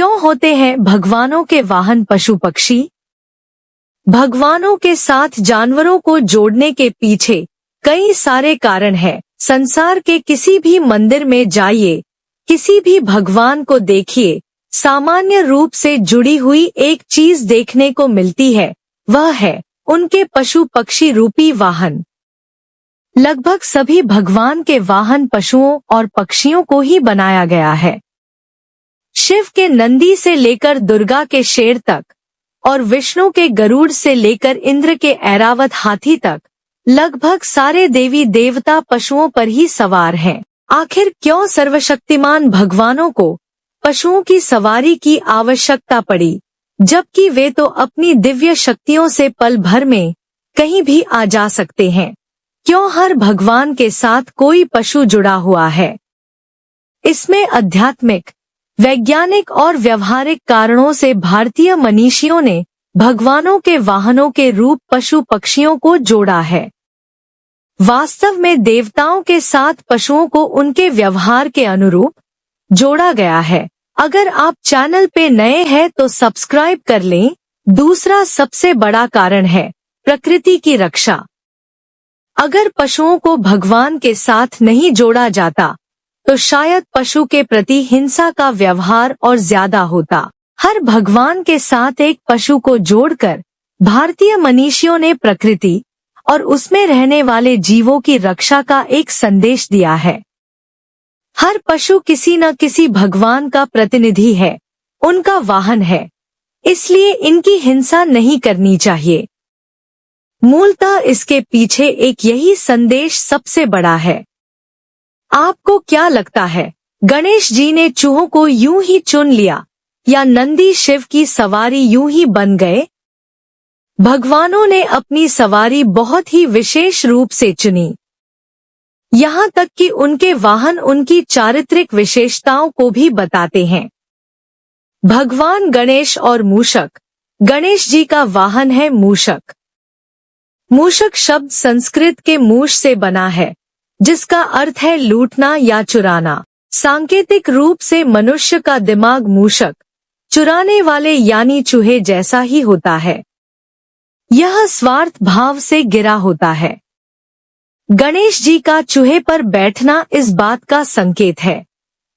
क्यों होते हैं भगवानों के वाहन पशु पक्षी? भगवानों के साथ जानवरों को जोड़ने के पीछे कई सारे कारण हैं। संसार के किसी भी मंदिर में जाइए, किसी भी भगवान को देखिए, सामान्य रूप से जुड़ी हुई एक चीज देखने को मिलती है, वह है उनके पशु पक्षी रूपी वाहन। लगभग सभी भगवान के वाहन पशुओं और पक्षियों को ही बनाया गया है। शिव के नंदी से लेकर दुर्गा के शेर तक और विष्णु के गरुड़ से लेकर इंद्र के ऐरावत हाथी तक लगभग सारे देवी देवता पशुओं पर ही सवार हैं। आखिर क्यों सर्वशक्तिमान भगवानों को पशुओं की सवारी की आवश्यकता पड़ी, जबकि वे तो अपनी दिव्य शक्तियों से पल भर में कहीं भी आ जा सकते हैं? क्यों हर भगवान के साथ कोई पशु जुड़ा हुआ है? इसमें आध्यात्मिक, वैज्ञानिक और व्यवहारिक कारणों से भारतीय मनीषियों ने भगवानों के वाहनों के रूप पशु पक्षियों को जोड़ा है। वास्तव में देवताओं के साथ पशुओं को उनके व्यवहार के अनुरूप जोड़ा गया है। अगर आप चैनल पे नए हैं तो सब्सक्राइब कर लें। दूसरा सबसे बड़ा कारण है प्रकृति की रक्षा। अगर पशुओं को भगवान के साथ नहीं जोड़ा जाता तो शायद पशु के प्रति हिंसा का व्यवहार और ज्यादा होता। हर भगवान के साथ एक पशु को जोड़कर भारतीय मनीषियों ने प्रकृति और उसमें रहने वाले जीवों की रक्षा का एक संदेश दिया है। हर पशु किसी न किसी भगवान का प्रतिनिधि है, उनका वाहन है, इसलिए इनकी हिंसा नहीं करनी चाहिए। मूलतः इसके पीछे एक यही संदेश सबसे बड़ा है। आपको क्या लगता है, गणेश जी ने चूहों को यूं ही चुन लिया या नंदी शिव की सवारी यूं ही बन गए? भगवानों ने अपनी सवारी बहुत ही विशेष रूप से चुनी। यहाँ तक कि उनके वाहन उनकी चारित्रिक विशेषताओं को भी बताते हैं। भगवान गणेश और मूषक। गणेश जी का वाहन है मूषक। मूषक शब्द संस्कृत के मूष से बना है, जिसका अर्थ है लूटना या चुराना। सांकेतिक रूप से मनुष्य का दिमाग मूषक, चुराने वाले यानी चूहे जैसा ही होता है। यह स्वार्थ भाव से घिरा होता है। गणेश जी का चूहे पर बैठना इस बात का संकेत है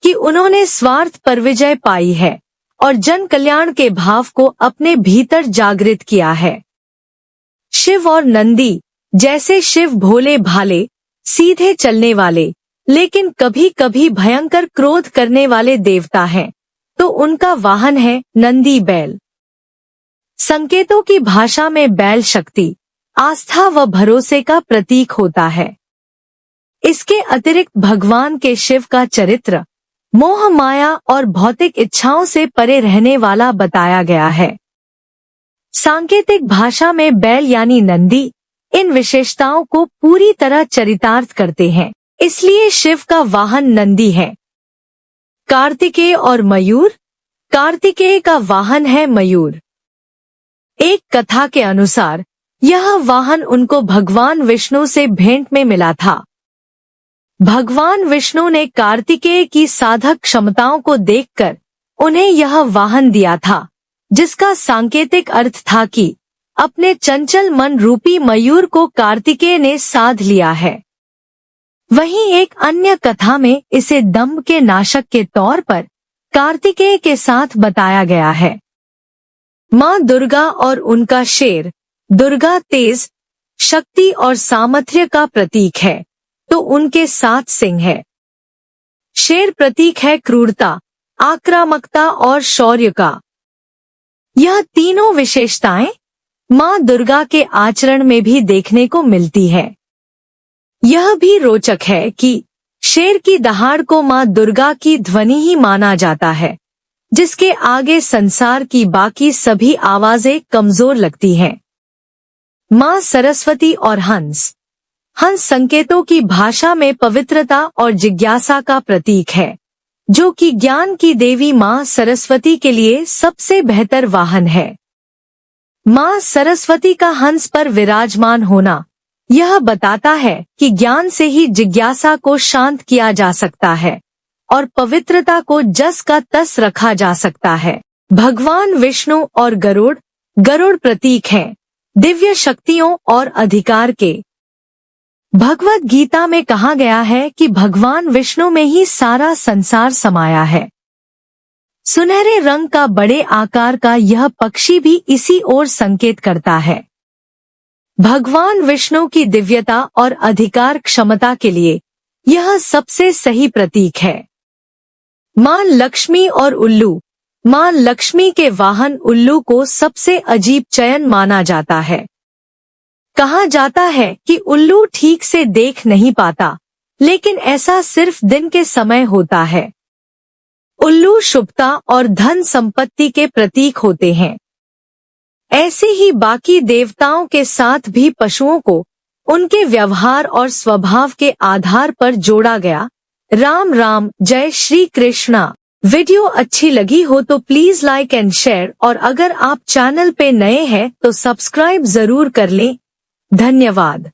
कि उन्होंने स्वार्थ पर विजय पाई है और जन कल्याण के भाव को अपने भीतर जागृत किया है। शिव और नंदी जैसे शिव भोले भाले, सीधे चलने वाले, लेकिन कभी कभी भयंकर क्रोध करने वाले देवता हैं, तो उनका वाहन है नंदी बैल। संकेतों की भाषा में बैल शक्ति, आस्था व भरोसे का प्रतीक होता है। इसके अतिरिक्त भगवान के शिव का चरित्र मोह माया और भौतिक इच्छाओं से परे रहने वाला बताया गया है। सांकेतिक भाषा में बैल यानी नंदी इन विशेषताओं को पूरी तरह चरितार्थ करते हैं, इसलिए शिव का वाहन नंदी है। कार्तिकेय और मयूर। कार्तिकेय का वाहन है मयूर। एक कथा के अनुसार यह वाहन उनको भगवान विष्णु से भेंट में मिला था। भगवान विष्णु ने कार्तिकेय की साधक क्षमताओं को देखकर उन्हें यह वाहन दिया था, जिसका सांकेतिक अर्थ था कि अपने चंचल मन रूपी मयूर को कार्तिकेय ने साध लिया है। वहीं एक अन्य कथा में इसे दंभ के नाशक के तौर पर कार्तिकेय के साथ बताया गया है। माँ दुर्गा और उनका शेर। दुर्गा तेज, शक्ति और सामर्थ्य का प्रतीक है, तो उनके 7 सिंह है। शेर प्रतीक है क्रूरता, आक्रामकता और शौर्य का। यह तीनों विशेषताएं माँ दुर्गा के आचरण में भी देखने को मिलती है। यह भी रोचक है कि शेर की दहाड़ को माँ दुर्गा की ध्वनि ही माना जाता है, जिसके आगे संसार की बाकी सभी आवाजें कमजोर लगती हैं। माँ सरस्वती और हंस। हंस संकेतों की भाषा में पवित्रता और जिज्ञासा का प्रतीक है, जो कि ज्ञान की देवी माँ सरस्वती के लिए सबसे बेहतर वाहन है। माँ सरस्वती का हंस पर विराजमान होना यह बताता है कि ज्ञान से ही जिज्ञासा को शांत किया जा सकता है और पवित्रता को जस का तस रखा जा सकता है। भगवान विष्णु और गरुड़ प्रतीक हैं दिव्य शक्तियों और अधिकार के। भगवत गीता में कहा गया है कि भगवान विष्णु में ही सारा संसार समाया है। सुनहरे रंग का बड़े आकार का यह पक्षी भी इसी ओर संकेत करता है। भगवान विष्णु की दिव्यता और अधिकार क्षमता के लिए यह सबसे सही प्रतीक है। मां लक्ष्मी और उल्लू। मां लक्ष्मी के वाहन उल्लू को सबसे अजीब चयन माना जाता है। कहा जाता है कि उल्लू ठीक से देख नहीं पाता, लेकिन ऐसा सिर्फ दिन के समय होता है। उल्लू शुभता और धन संपत्ति के प्रतीक होते हैं। ऐसे ही बाकी देवताओं के साथ भी पशुओं को उनके व्यवहार और स्वभाव के आधार पर जोड़ा गया। राम राम, जय श्री कृष्णा। वीडियो अच्छी लगी हो तो प्लीज लाइक एंड शेयर, और अगर आप चैनल पे नए हैं तो सब्सक्राइब जरूर कर लें। धन्यवाद।